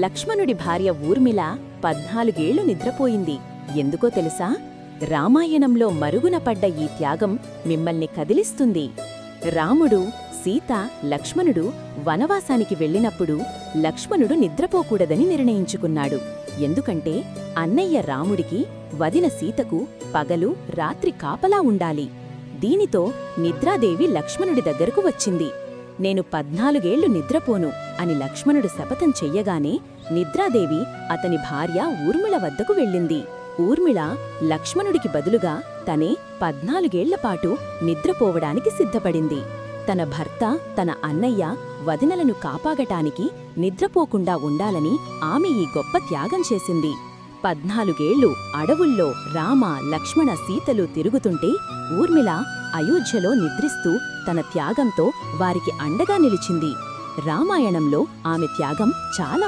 లక్ష్మణుడి భార్య ఊర్మిళ 14 ఏళ్లు నిద్రపోయింది. ఎందుకో తెలుసా? రామాయణంలో మరుగున పడ్డ ఈ త్యాగం మిమ్మల్ని కదిలిస్తుంది. రాముడు, సీత, లక్ష్మణుడు వనవాసానికి వెళ్ళినప్పుడు లక్ష్మణుడు నిద్రపోకూడదని నిర్ణయించుకున్నాడు. ఎందుకంటే అన్నయ్య రాముడికి వదిన సీతకు పగలు రాత్రి కాపలా ఉండాలి. దీనితో నిద్రాదేవి లక్ష్మణుడి దగ్గరకు వచ్చింది. నేను 14 ఏళ్లు నిద్రపోను అని లక్ష్మణుడు శపథం చెయ్యగానే నిద్రాదేవి అతని భార్య ఊర్మిళ వద్దకు వెళ్ళింది. ఊర్మిళ లక్ష్మణుడికి బదులుగా తనే 14 ఏళ్లపాటు నిద్రపోవడానికి సిద్ధపడింది. తన భర్త, తన అన్నయ్య, వదినలను కాపాడటానికి నిద్రపోకుండా ఉండాలని ఆమె ఈ గొప్ప త్యాగం చేసింది. 14 ఏళ్లు అడవుల్లో రామ, లక్ష్మణ, సీతలు తిరుగుతుంటే ఊర్మిళ అయోధ్యలో నిద్రిస్తూ తన త్యాగంతో వారికి అండగా నిలిచింది. రామాయణంలో ఆమె త్యాగం చాలా